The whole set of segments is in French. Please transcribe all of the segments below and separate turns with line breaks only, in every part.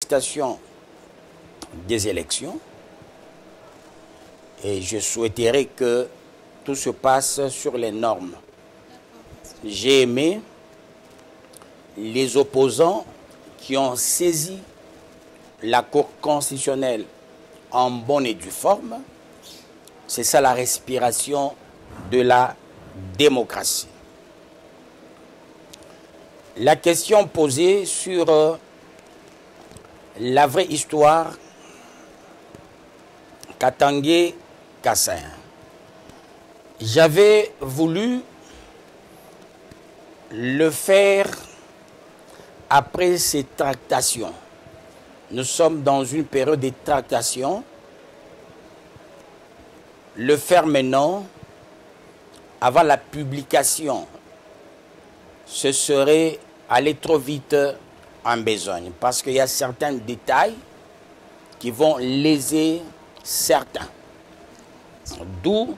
l'organisation des élections et je souhaiterais que tout se passe sur les normes. J'ai aimé les opposants qui ont saisi la Cour constitutionnelle en bonne et due forme. C'est ça la respiration de la démocratie. La question posée sur la vraie histoire Katangé Kassaïen. J'avais voulu le faire après ces tractations. Nous sommes dans une période de tractations. Le faire maintenant, avant la publication, ce serait aller trop vite en besogne. Parce qu'il y a certains détails qui vont léser certains. D'où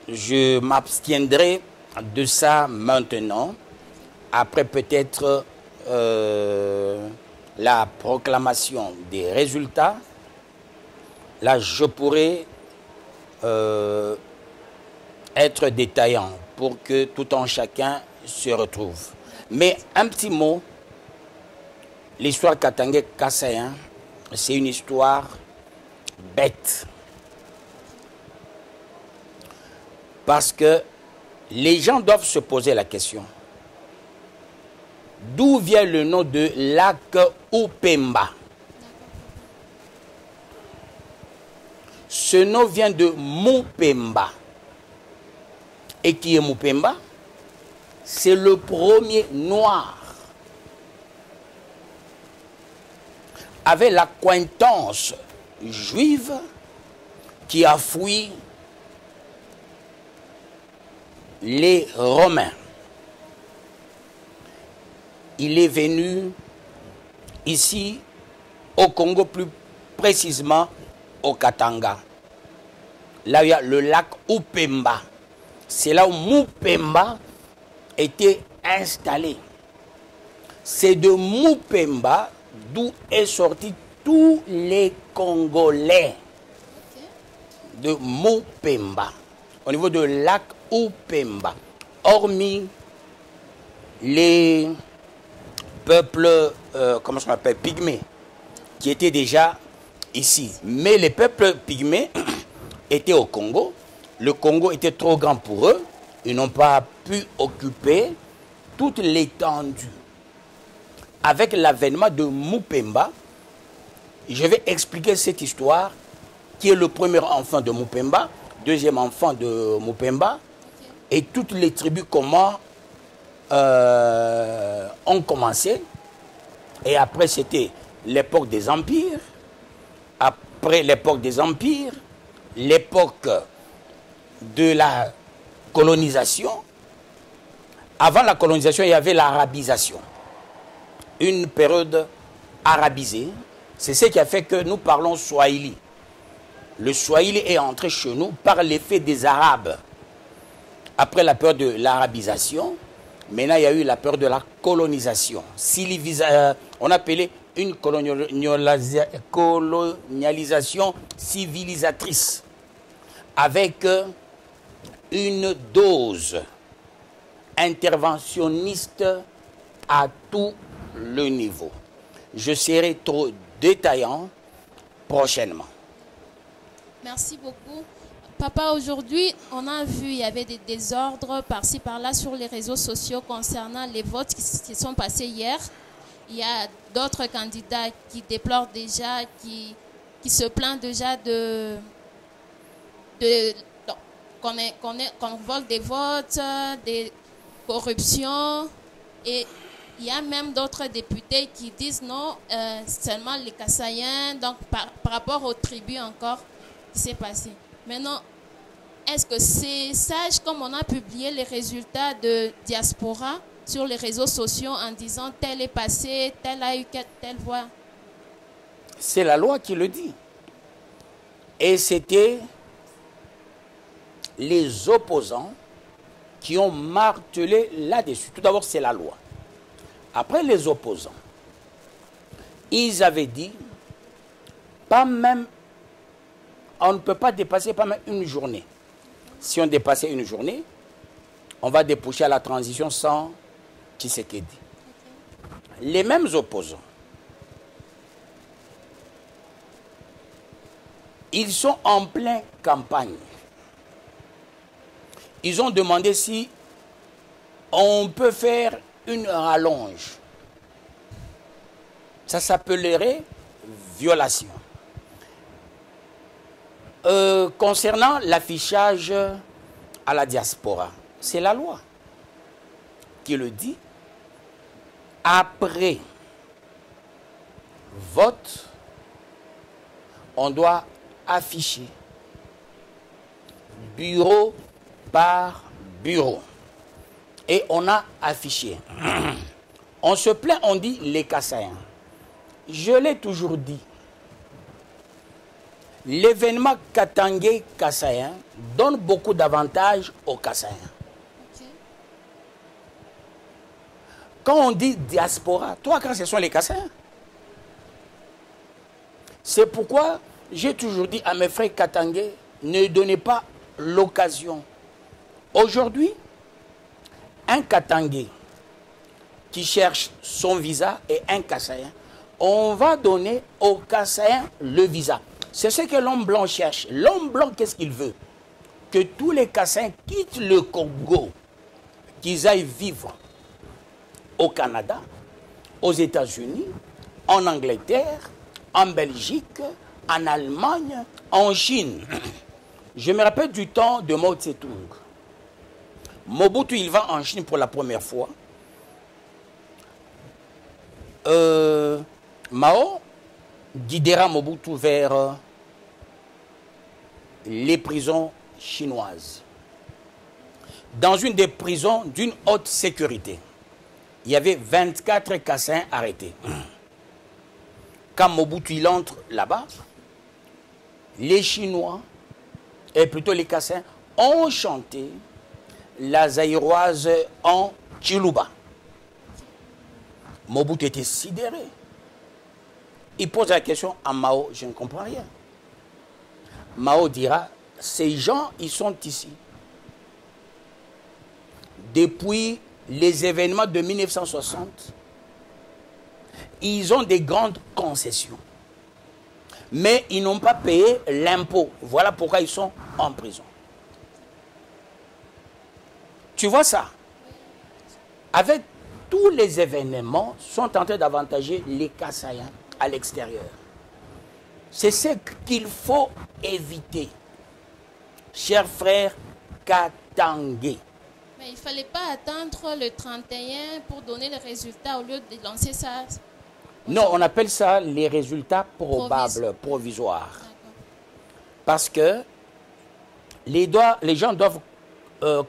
je m'abstiendrai de ça maintenant. Après peut-être la proclamation des résultats, là je pourrais être détaillant pour que tout un chacun se retrouve. Mais un petit mot, l'histoire Katangé Kassaïen, c'est une histoire bête. Parce que les gens doivent se poser la question. D'où vient le nom de lac Upemba? Ce nom vient de Mupemba. Et qui est Mupemba? C'est le premier noir. Avec l'accointance juive qui a fui les Romains. Il est venu ici au Congo, plus précisément au Katanga. Là où il y a le lac Upemba. C'est là où Mupemba était installé. C'est de Mupemba d'où est sorti tous les Congolais. De Mupemba. Au niveau de lac Upemba. Hormis les peuples, comment on appelle, pygmées, qui étaient déjà ici. Mais les peuples pygmées étaient au Congo. Le Congo était trop grand pour eux. Ils n'ont pas pu occuper toute l'étendue. Avec l'avènement de Mupemba, je vais expliquer cette histoire, qui est le premier enfant de Mupemba, deuxième enfant de Mupemba, et toutes les tribus comment ont commencé. Et après, c'était l'époque des empires. Après l'époque des empires, l'époque de la colonisation. Avant la colonisation, il y avait l'arabisation. Une période arabisée. C'est ce qui a fait que nous parlons Swahili. Le Swahili est entré chez nous par l'effet des Arabes. Après la période de l'arabisation, maintenant il y a eu la période de la colonisation. On appelait une colonialisation civilisatrice. Avec une dose interventionniste à tout le niveau. Je serai trop détaillant prochainement.
Merci beaucoup. Papa, aujourd'hui, on a vu il y avait des désordres par-ci, par-là sur les réseaux sociaux concernant les votes qui sont passés hier. Il y a d'autres candidats qui déplorent déjà, qui se plaignent déjà qu'on vole des votes, des corruptions. Et il y a même d'autres députés qui disent non, seulement les Kassaïens, donc par rapport aux tribus encore qui s'est passé. Maintenant, est-ce que c'est sage comme on a publié les résultats de diaspora sur les réseaux sociaux en disant tel est passé, tel a eu telle voix?
C'est la loi qui le dit. Et c'était les opposants qui ont martelé là-dessus. Tout d'abord, c'est la loi. Après, les opposants, ils avaient dit, pas même, on ne peut pas dépasser pas même une journée. Si on dépassait une journée, on va déboucher à la transition sans Tshisekedi. Les mêmes opposants, ils sont en pleine campagne. Ils ont demandé si on peut faire une rallonge. Ça s'appellerait violation. Concernant l'affichage à la diaspora, c'est la loi qui le dit. Après vote, on doit afficher bureau par bureau. Et on a affiché. On se plaint, on dit les Kassaïens. Je l'ai toujours dit. L'événement Katangé Kassaïen donne beaucoup d'avantages aux Kassaïens. Okay. Quand on dit diaspora, toi, quand ce sont les Kassaïens. C'est pourquoi j'ai toujours dit à mes frères Katangé, ne donnez pas l'occasion. Aujourd'hui, un Katangé qui cherche son visa et un Kassaïen, on va donner au Kassaïen le visa. C'est ce que l'homme blanc cherche. L'homme blanc, qu'est-ce qu'il veut? Que tous les Kassaïens quittent le Congo, qu'ils aillent vivre au Canada, aux États-Unis, en Angleterre, en Belgique, en Allemagne, en Chine. Je me rappelle du temps de Mao Tse-tung. Mobutu, il va en Chine pour la première fois. Mao guidera Mobutu vers les prisons chinoises. Dans une des prisons d'une haute sécurité, il y avait 24 Kassaïens arrêtés. Quand Mobutu il entre là-bas, les Chinois, et plutôt les Kassaïens, ont chanté la zaïroise en Chiluba. Mobutu était sidéré. Il pose la question à Mao, je ne comprends rien. Mao dira, ces gens, ils sont ici. Depuis les événements de 1960, ils ont des grandes concessions. Mais ils n'ont pas payé l'impôt. Voilà pourquoi ils sont en prison. Tu vois ça? Avec tous les événements sont en train d'avantager les Kassaïens à l'extérieur. C'est ce qu'il faut éviter. Chers frères Katangé.
Mais il ne fallait pas attendre le 31 pour donner les résultats au lieu de lancer ça.
Non, on appelle ça les résultats probables, provisoires. Parce que les gens doivent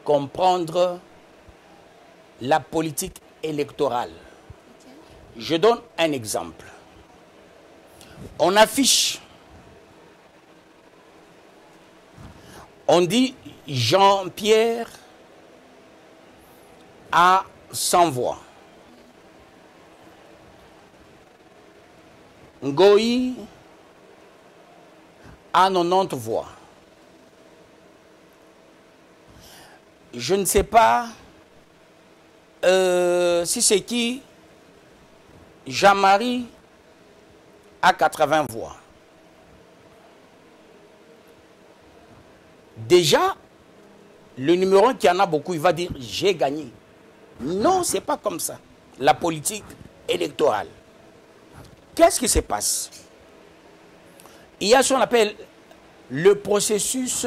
comprendre la politique électorale. Okay. Je donne un exemple. On affiche, on dit Jean-Pierre a 100 voix. Ngoï a 90 voix. Je ne sais pas si c'est qui, Jean-Marie a 80 voix. Déjà, le numéro 1 qui en a beaucoup, il va dire j'ai gagné. Non, ce n'est pas comme ça. La politique électorale. Qu'est-ce qui se passe? Il y a ce qu'on appelle le processus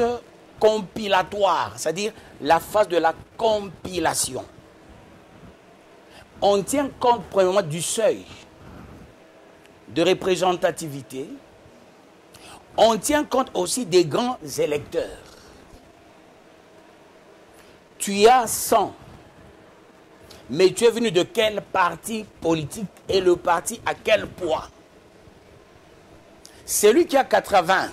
compilatoire, c'est-à-dire la phase de la compilation. On tient compte premièrement du seuil de représentativité. On tient compte aussi des grands électeurs. Tu as 100, mais tu es venu de quel parti politique et le parti à quel poids? Celui qui a 80,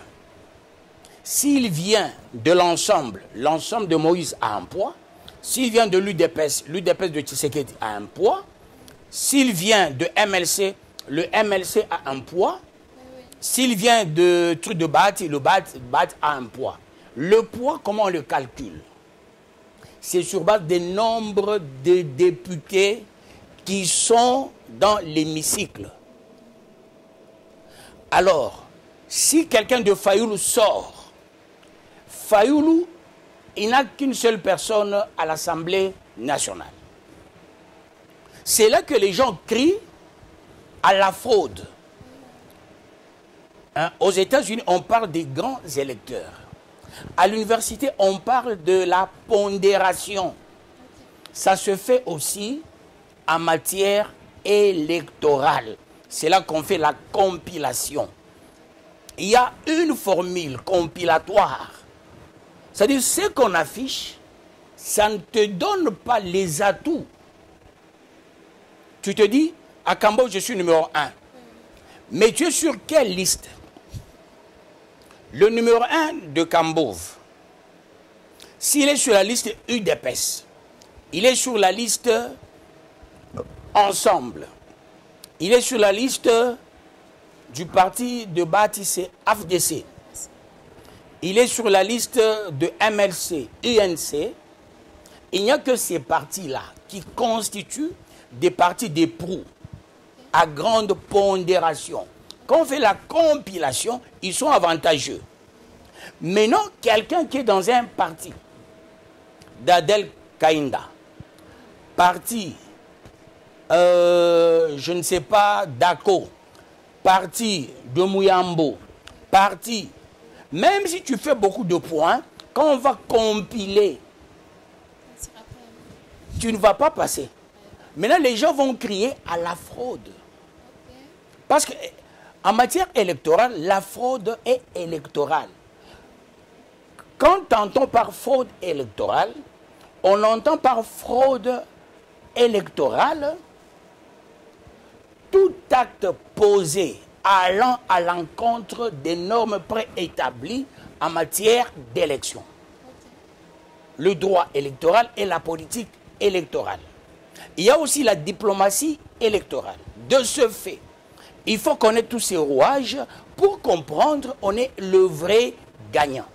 s'il vient de l'ensemble de Moïse a un poids. S'il vient de l'UDPS de Tshisekedi a un poids. S'il vient de MLC le MLC a un poids. S'il vient de truc de Bahati, le Bahati a un poids. Le poids, comment on le calcule? C'est sur base des nombres de députés qui sont dans l'hémicycle. Alors, si quelqu'un de Fayoulou sort, Fayoulou, il n'a qu'une seule personne à l'Assemblée nationale. C'est là que les gens crient à la fraude. Hein? Aux États-Unis, on parle des grands électeurs. À l'université, on parle de la pondération. Ça se fait aussi en matière électorale. C'est là qu'on fait la compilation. Il y a une formule compilatoire. C'est-à-dire, ce qu'on affiche, ça ne te donne pas les atouts. Tu te dis, à Cambodge, je suis numéro 1. Mais tu es sur quelle liste? Le numéro 1 de Cambodge, s'il est sur la liste UDPS, il est sur la liste Ensemble, il est sur la liste du parti de Bahati AFDC, il est sur la liste de MLC, UNC. Il n'y a que ces partis-là qui constituent des partis d'éproux à grande pondération. Quand on fait la compilation, ils sont avantageux. Maintenant, quelqu'un qui est dans un parti d'Adel Kainda, parti, je ne sais pas, d'Ako, parti de Mouyambo, parti, même si tu fais beaucoup de points, quand on va compiler, tu ne vas pas passer. Maintenant, les gens vont crier à la fraude. Parce qu'en matière électorale, la fraude est électorale. Quand on entend par fraude électorale, on entend par fraude électorale tout acte posé allant à l'encontre des normes préétablies en matière d'élection. Le droit électoral et la politique électorale. Il y a aussi la diplomatie électorale. De ce fait, il faut connaître tous ces rouages pour comprendre on est le vrai gagnant.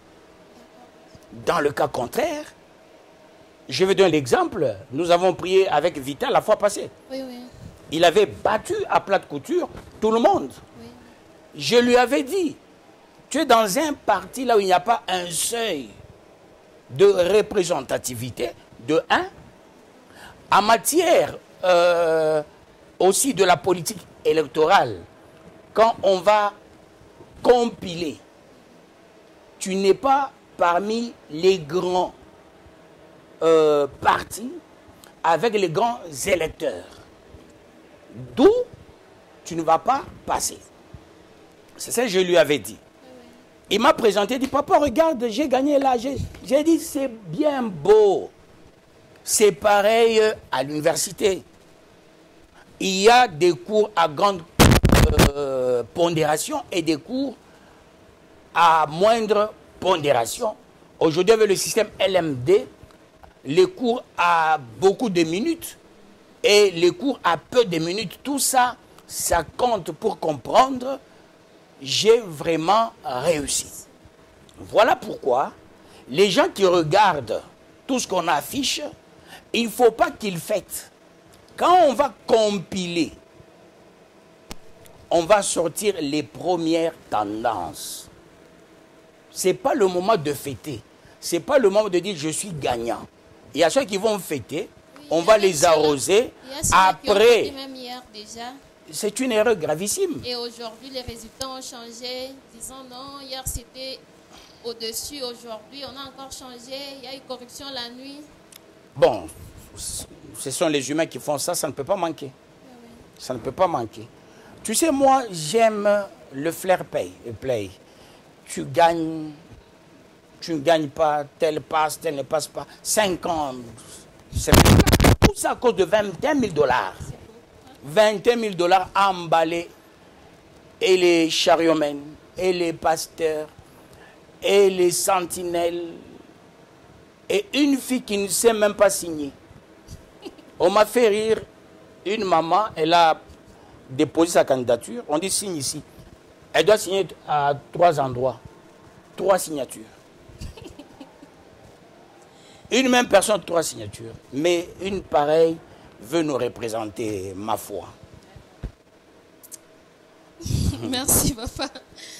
Dans le cas contraire, je vais donner l'exemple. Nous avons prié avec Vital la fois passée.
Oui, oui.
Il avait battu à plate couture tout le monde.
Oui.
Je lui avais dit, tu es dans un parti là où il n'y a pas un seuil de représentativité, de 1. En matière aussi de la politique électorale, quand on va compiler, tu n'es pas parmi les grands partis avec les grands électeurs. D'où tu ne vas pas passer. C'est ça que je lui avais dit. Il m'a présenté, il dit, papa, regarde, j'ai gagné là. J'ai dit, c'est bien beau. C'est pareil à l'université. Il y a des cours à grande pondération et des cours à moindre pondération. Aujourd'hui, avec le système LMD, les cours à beaucoup de minutes et les cours à peu de minutes, tout ça, ça compte pour comprendre, j'ai vraiment réussi. Voilà pourquoi les gens qui regardent tout ce qu'on affiche, il ne faut pas qu'ils fêtent. Quand on va compiler, on va sortir les premières tendances. Ce n'est pas le moment de fêter. Ce n'est pas le moment de dire je suis gagnant. Il y a ceux qui vont fêter, oui, on va les arroser. Après, c'est une erreur gravissime.
Et aujourd'hui, les résultats ont changé. Disons non, hier c'était au-dessus, aujourd'hui on a encore changé. Il y a eu corruption la nuit.
Bon, ce sont les humains qui font ça, ça ne peut pas manquer.
Oui.
Ça ne peut pas manquer. Tu sais, moi, j'aime le flair play. Tu gagnes, tu ne gagnes pas, tel passe, tel ne passe pas. 5 ans, c'est tout ça à cause de 21 000 $. 21 000 $ emballés. Et les chariomènes, et les pasteurs, et les sentinelles, et une fille qui ne sait même pas signer. On m'a fait rire, une maman, elle a déposer sa candidature, on dit signe ici. Elle doit signer à 3 endroits. 3 signatures. Une même personne, 3 signatures. Mais une pareille veut nous représenter, ma foi.
Merci, papa.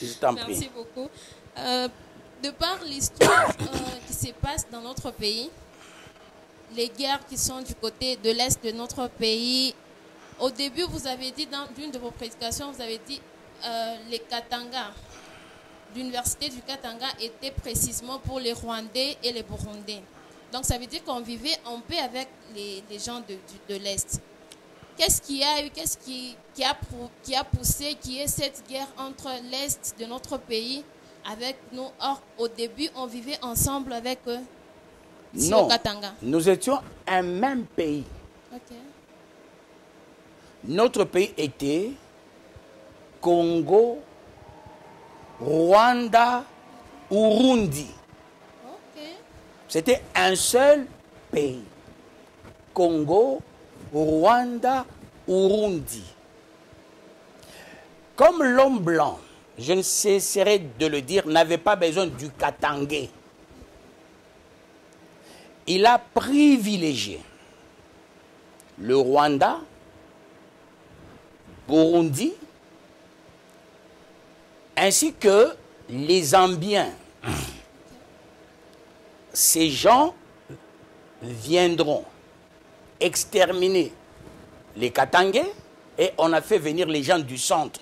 Je t'en prie.
Merci beaucoup. De par l'histoire qui se passe dans notre pays, les guerres qui sont du côté de l'Est de notre pays, au début, vous avez dit, dans l'une de vos prédications, vous avez dit les Katanga, l'université du Katanga était précisément pour les Rwandais et les Burundais. Donc, ça veut dire qu'on vivait en paix avec les gens de l'Est. Qu'est-ce qu'il y a eu, qu'est-ce qui a poussé, qui est cette guerre entre l'Est de notre pays avec nous? Or, au début, on vivait ensemble avec eux.
Non,
au Katanga.
Nous étions un même pays.
Okay.
Notre pays était Congo, Rwanda, Urundi.
Okay.
C'était un seul pays. Congo, Rwanda, Urundi. Comme l'homme blanc, je ne cesserai de le dire, n'avait pas besoin du Katangais. Il a privilégié le Rwanda, Burundi, ainsi que les Zambiens. Ces gens viendront exterminer les Katangais et on a fait venir les gens du centre.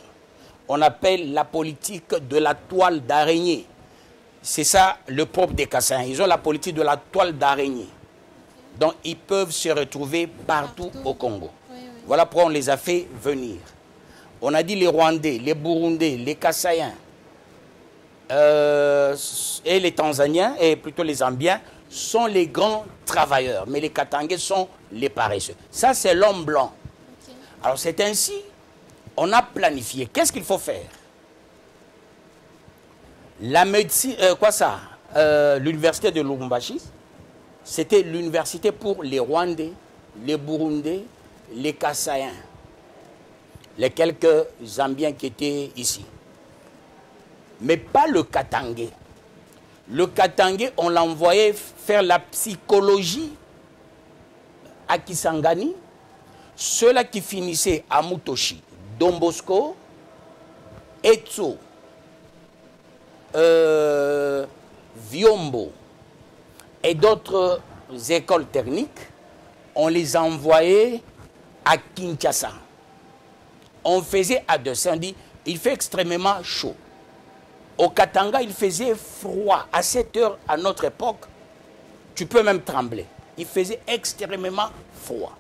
On appelle la politique de la toile d'araignée. C'est ça le propre des Kassaïens. Ils ont la politique de la toile d'araignée. Donc ils peuvent se retrouver partout au Congo.
Oui, oui.
Voilà pourquoi on les a fait venir. On a dit les Rwandais, les Burundais, les Kassaïens et les Tanzaniens, et plutôt les Zambiens, sont les grands travailleurs. Mais les Katangais sont les paresseux. Ça, c'est l'homme blanc.
Okay.
Alors c'est ainsi, on a planifié. Qu'est-ce qu'il faut faire? La médecine, l'université de Lubumbashi, c'était l'université pour les Rwandais, les Burundais, les Kassaïens, les quelques Zambiens qui étaient ici. Mais pas le Katangais. Le Katangais, on l'envoyait faire la psychologie à Kisangani. Ceux-là qui finissaient à Mutoshi, Don Bosco, Etso, Viombo et d'autres écoles techniques, on les envoyait à Kinshasa. On faisait à dessin, on dit, il fait extrêmement chaud. Au Katanga, il faisait froid. À 7 heures, à notre époque, tu peux même trembler. Il faisait extrêmement froid.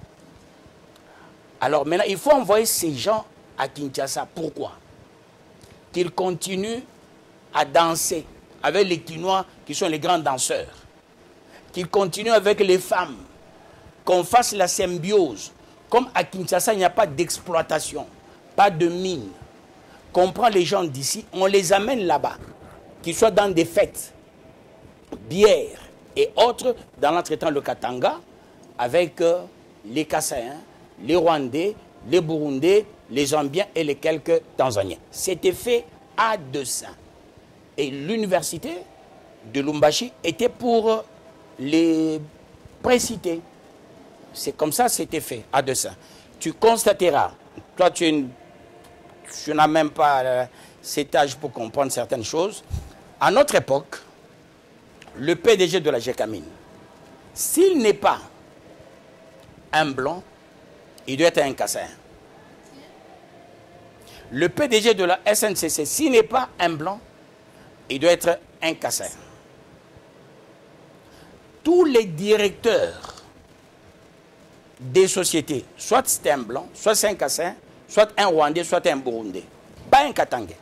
Alors maintenant, il faut envoyer ces gens à Kinshasa. Pourquoi? Qu'ils continuent à danser avec les Kinois qui sont les grands danseurs. Qu'ils continuent avec les femmes. Qu'on fasse la symbiose. Comme à Kinshasa, il n'y a pas d'exploitation, pas de mine. Qu'on prend les gens d'ici, on les amène là-bas, qu'ils soient dans des fêtes, bières et autres, dans l'entretemps le Katanga, avec les Kassaïens, les Rwandais, les Burundais, les Zambiens et les quelques Tanzaniens. C'était fait à dessein. Et l'université de Lubumbashi était pour les précités. C'est comme ça que c'était fait, à dessein. Tu constateras, toi tu n'as même pas cet âge pour comprendre certaines choses. À notre époque, le PDG de la GECAMINE, s'il n'est pas un blanc, il doit être un Kassaïen. Le PDG de la SNCC, s'il n'est pas un blanc, il doit être un Kassaïen. Tous les directeurs des sociétés, soit c'est un blanc, soit c'est un Kassaïen, soit un Rwandais, soit un Burundais. Pas un Katangais.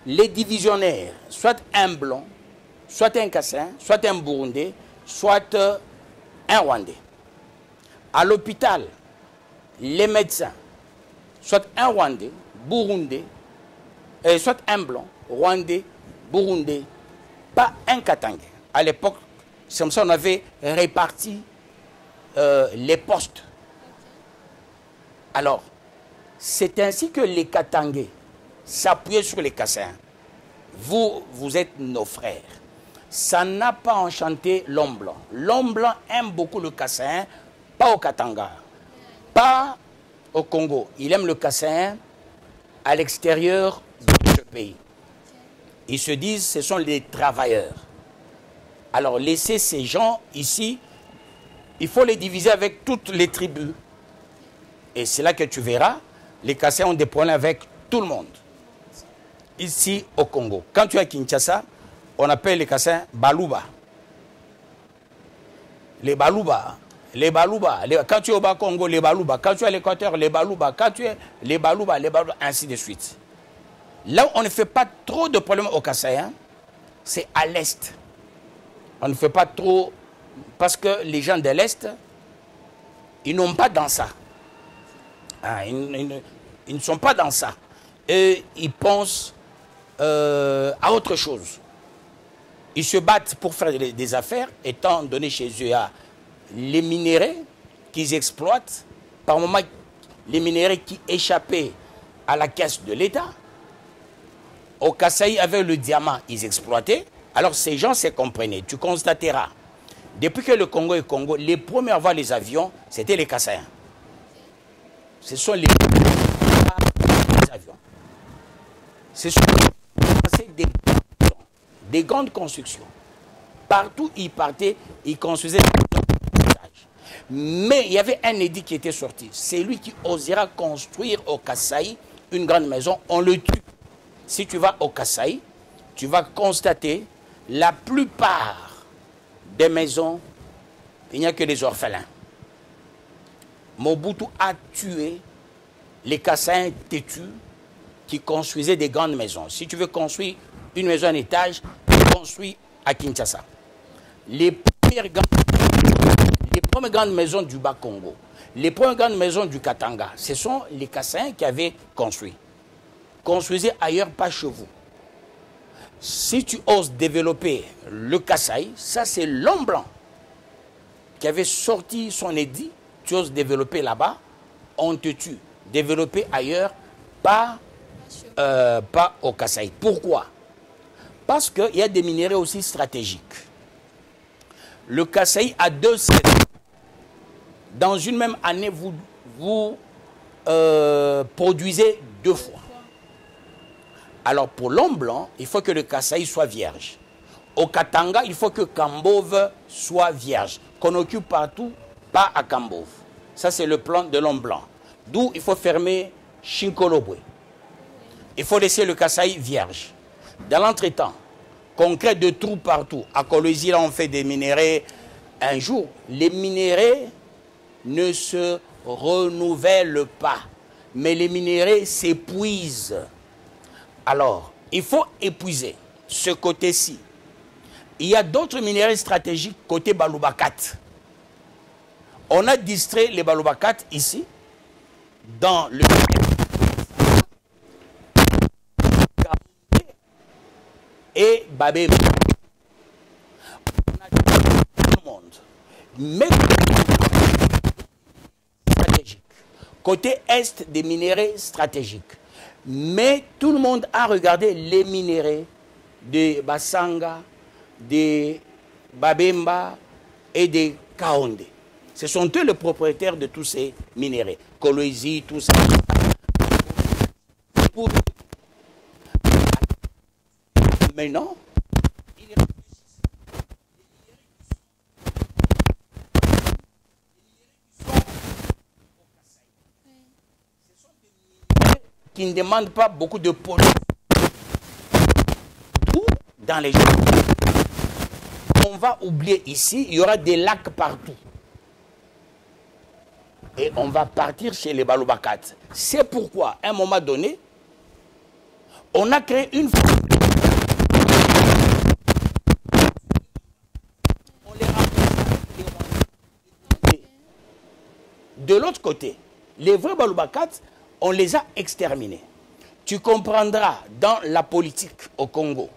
Les divisionnaires, soit un blanc, soit un Kassaïen, soit un Burundais, soit un Rwandais. À l'hôpital, les médecins, soit un Rwandais, Burundais, soit un blanc, Rwandais, Burundais, pas un Katangais. À l'époque, c'est comme ça qu'on avait réparti les postes. Alors, C'est ainsi que les Katangais s'appuyaient sur les Kassaïens. Vous, vous êtes nos frères. Ça n'a pas enchanté l'homme blanc. L'homme blanc aime beaucoup le Kassaïen, pas au Katanga, pas au Congo. Il aime le Kassaïen à l'extérieur de ce pays. Ils se disent, ce sont les travailleurs. Alors, laissez ces gens ici, il faut les diviser avec toutes les tribus. Et c'est là que tu verras, les Kassaïens ont des problèmes avec tout le monde. Ici, au Congo. Quand tu es à Kinshasa, on appelle les Kassaïens Balouba. Les Balouba. Les Balouba. Quand tu es au Bas-Congo, les Balouba. Quand tu es à l'Équateur, les Balouba. Quand tu es les Balouba, ainsi de suite. Là où on ne fait pas trop de problèmes aux Kassaïens, c'est à l'Est. On ne fait pas trop... Parce que les gens de l'Est, ils n'ont pas dans ça. Ah, ils ne sont pas dans ça. Et ils pensent à autre chose. Ils se battent pour faire des affaires, étant donné chez eux, il y a les minéraux qu'ils exploitent, par moment, les minéraux qui échappaient à la caisse de l'État. Au Kasaï, avec le diamant, ils exploitaient. Alors ces gens se comprenaient. Tu constateras, depuis que le Congo est Congo, les premiers à voir les avions, c'était les Kassaïens. Ce sont les avions. Ce sont des grandes constructions. Partout où ils partaient, ils construisaient des étages. Mais il y avait un édit qui était sorti. C'est lui qui osera construire au Kasaï une grande maison, on le tue. Si tu vas au Kasaï, tu vas constater la plupart des maisons, il n'y a que des orphelins. Mobutu a tué les Kassaïens têtus qui construisaient des grandes maisons. Si tu veux construire une maison en étage, construis à Kinshasa. Les premières grandes maisons du Bas-Congo, les premières grandes maisons du Katanga, ce sont les Kassaïens qui avaient construit. Construisez ailleurs, pas chez vous. Si tu oses développer le Kasaï, ça c'est l'homme blanc qui avait sorti son édit, tu oses développer là-bas, on te tue. Développer ailleurs, pas au Kasaï. Pourquoi? Parce qu'il y a des minéraux aussi stratégiques. Le Kasaï a 2 saisons. Dans une même année, vous produisez 2 fois. Alors pour l'homme blanc, il faut que le Kasaï soit vierge. Au Katanga, il faut que Kambove soit vierge. Qu'on occupe partout, pas à Kambove. Ça, c'est le plan de l'homme blanc. D'où il faut fermer Shinkolobwe. Il faut laisser le Kasaï vierge. Dans l'entretemps, qu'on crée de trous partout. À Kolwezi, là, on fait des minéraux. Un jour, les minéraux ne se renouvellent pas. Mais les minéraux s'épuisent. Alors, il faut épuiser ce côté-ci. Il y a d'autres minéraux stratégiques côté Baloubakat. On a distrait les Baloubakat ici, dans le et Babé. On a tout le monde. Mais stratégique. Côté est des minéraux stratégiques. Mais tout le monde a regardé les minéraux de Basanga, de Babemba et de Kaonde. Ce sont eux les propriétaires de tous ces minéraux. Kolwezi, tout ça. Maintenant, qui ne demandent pas beaucoup de pollution. Tout dans les gens. On va oublier ici, il y aura des lacs partout. Et on va partir chez les Baloubakat. C'est pourquoi, à un moment donné, on a créé une... On les remplace. De l'autre côté, les vrais Baloubakat, on les a exterminés. Tu comprendras dans la politique au Congo,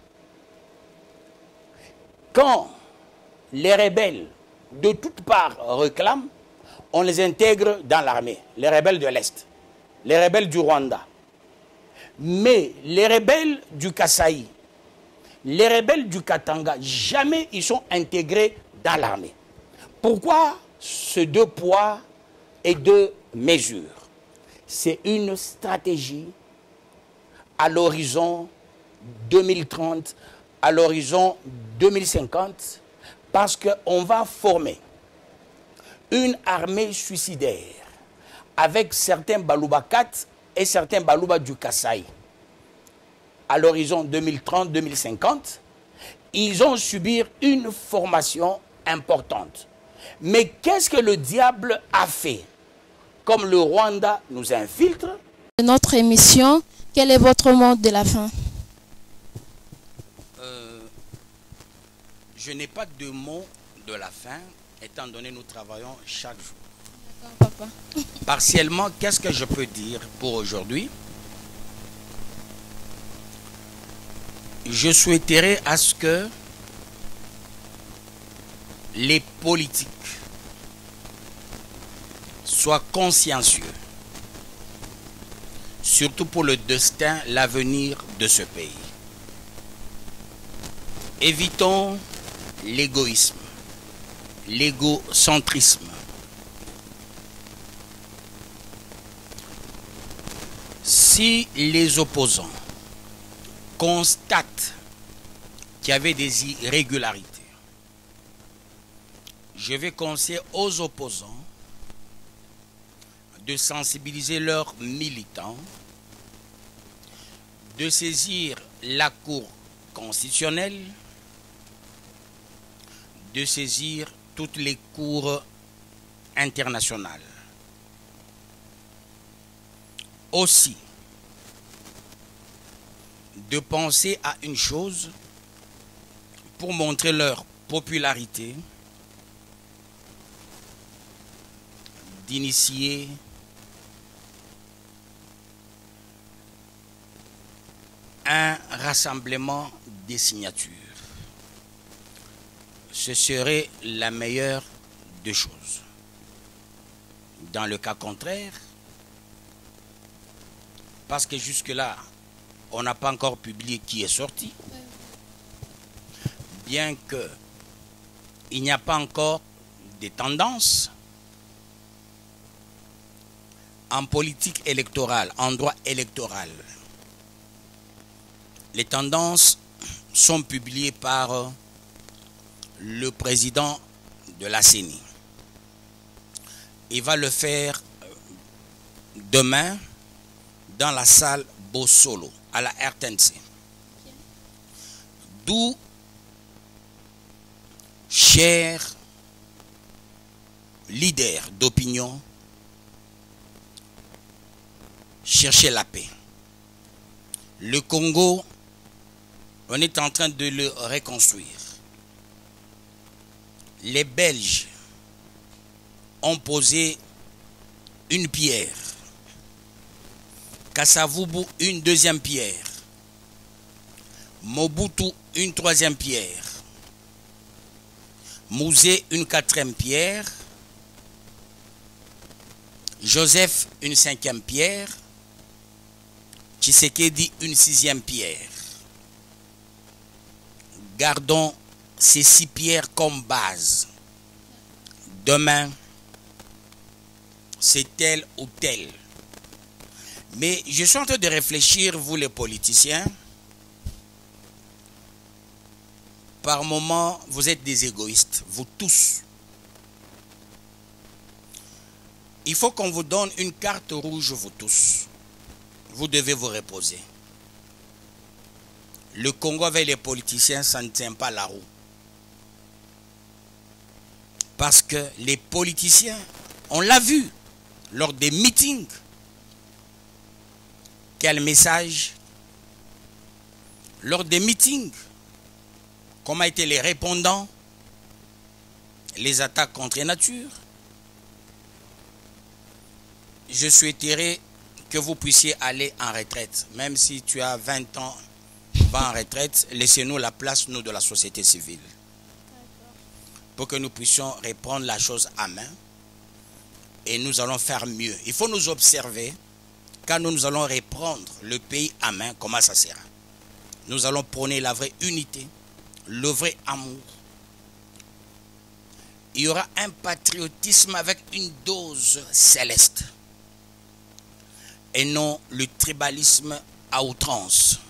quand les rebelles de toutes parts réclament, on les intègre dans l'armée, les rebelles de l'Est. les rebelles du Rwanda. Mais les rebelles du Kasaï, les rebelles du Katanga, jamais ils sont intégrés dans l'armée. Pourquoi ces deux poids et deux mesures? C'est une stratégie à l'horizon 2030, à l'horizon 2050, parce qu'on va former une armée suicidaire avec certains Balouba 4 et certains Balouba du Kasaï. À l'horizon 2030-2050, ils ont subi une formation importante. Mais qu'est-ce que le diable a fait? Comme le Rwanda nous infiltre.
Notre émission, quel est votre mot de la fin?
Je n'ai pas de mot de la fin, étant donné que nous travaillons chaque jour.
D'accord, papa.
Partiellement, qu'est-ce que je peux dire pour aujourd'hui? Je souhaiterais à ce que les politiques soient consciencieux, surtout pour le destin, l'avenir de ce pays. Évitons l'égoïsme, l'égocentrisme. Si les opposants constatent qu'il y avait des irrégularités, je vais conseiller aux opposants de sensibiliser leurs militants, de saisir la Cour constitutionnelle, de saisir toutes les cours internationales. Aussi, de penser à une chose pour montrer leur popularité, d'initier un rassemblement des signatures. Ce serait la meilleure des choses. Dans le cas contraire, parce que jusque-là, on n'a pas encore publié qui est sorti, bien qu'il n'y a pas encore de tendances en politique électorale, en droit électoral. Les tendances sont publiées par le président de la CENI. Il va le faire demain dans la salle Bossolo, à la RTNC. D'où, chers leaders d'opinion, cherchez la paix. Le Congo, on est en train de le reconstruire. Les Belges ont posé une pierre. Kasavubu, une deuxième pierre. Mobutu, une troisième pierre. Mouzé, une quatrième pierre. Joseph, une cinquième pierre. Tshisekedi, une sixième pierre. Gardons ces 6 pierres comme base. Demain, c'est tel ou tel. Mais je suis en train de réfléchir, vous les politiciens. Par moments, vous êtes des égoïstes, vous tous. Il faut qu'on vous donne une carte rouge, vous tous. Vous devez vous reposer. Le Congo avec les politiciens, ça ne tient pas la roue. Parce que les politiciens, on l'a vu lors des meetings. Quel message? Lors des meetings, comment étaient les répondants? Les attaques contre nature. Je souhaiterais que vous puissiez aller en retraite. Même si tu as 20 ans, va en retraite, laissez-nous la place, nous, de la société civile. Pour que nous puissions reprendre la chose à main. Et nous allons faire mieux. Il faut nous observer quand nous allons reprendre le pays à main, comment ça sera? Nous allons prôner la vraie unité, le vrai amour. Il y aura un patriotisme avec une dose céleste et non le tribalisme à outrance,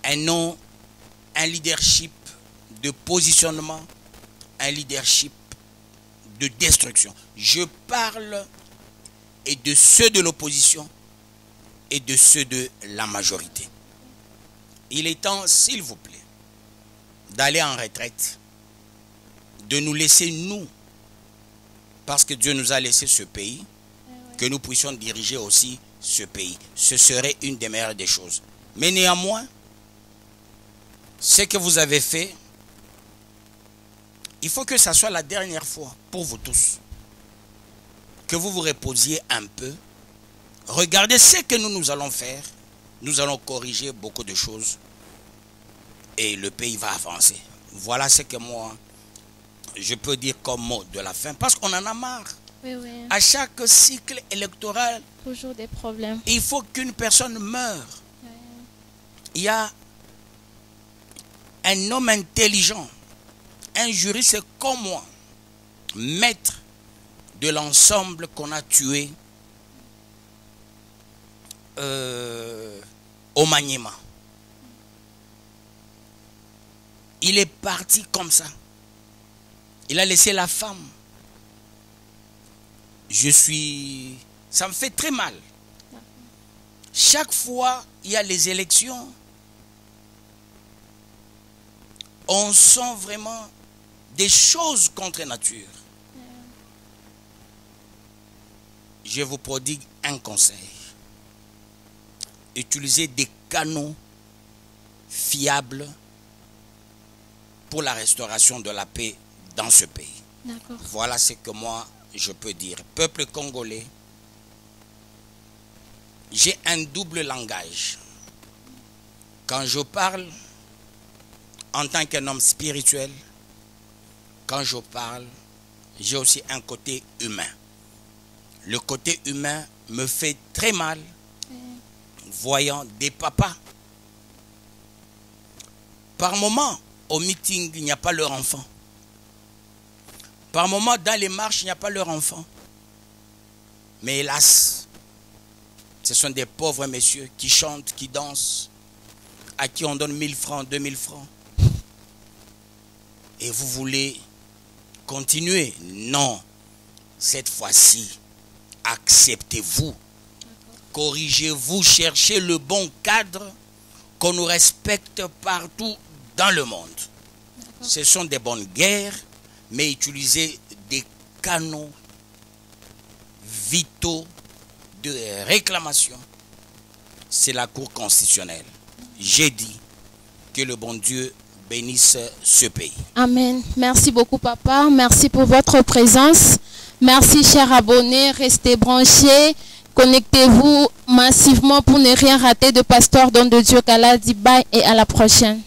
et non un leadership de positionnement, un leadership de destruction. Je parle et de ceux de l'opposition et de ceux de la majorité. Il est temps, s'il vous plaît, d'aller en retraite, de nous laisser nous, parce que Dieu nous a laissé ce pays, que nous puissions diriger aussi ce pays. Ce serait une des meilleures des choses. Mais néanmoins, ce que vous avez fait, il faut que ça soit la dernière fois pour vous tous. Que vous vous reposiez un peu. Regardez ce que nous allons faire. Nous allons corriger beaucoup de choses. Et le pays va avancer. Voilà ce que moi, je peux dire comme mot de la fin. Parce qu'on en a marre.
Oui, oui.
À chaque cycle électoral,
Toujours des problèmes.
il faut qu'une personne meure.
Oui.
Il y a un homme intelligent, un juriste comme moi, maître de l'ensemble qu'on a tué au Maniema. Il est parti comme ça. Il a laissé la femme. Ça me fait très mal. Chaque fois il y a les élections, on sent vraiment des choses contre nature. Je vous prodigue un conseil. Utilisez des canaux fiables pour la restauration de la paix dans ce pays. Voilà ce que moi je peux dire. Peuple congolais, j'ai un double langage. Quand je parle en tant qu'un homme spirituel, quand je parle, j'ai aussi un côté humain. Le côté humain me fait très mal voyant des papas. Par moment, au meeting, il n'y a pas leur enfant. Par moment, dans les marches, il n'y a pas leur enfant. Mais hélas, ce sont des pauvres messieurs qui chantent, qui dansent, à qui on donne 1000 francs, 2000 francs. Et vous voulez continuer? Non. Cette fois-ci, acceptez-vous, corrigez-vous, cherchez le bon cadre, qu'on nous respecte partout dans le monde. Ce sont des bonnes guerres, mais utilisez des canaux vitaux de réclamation. C'est la Cour constitutionnelle. J'ai dit que le bon Dieu bénisse ce pays.
Amen. Merci beaucoup, papa. Merci pour votre présence. Merci, chers abonnés. Restez branchés. Connectez-vous massivement pour ne rien rater de Pasteur Don de Dieu Kaladi. Bye et à la prochaine.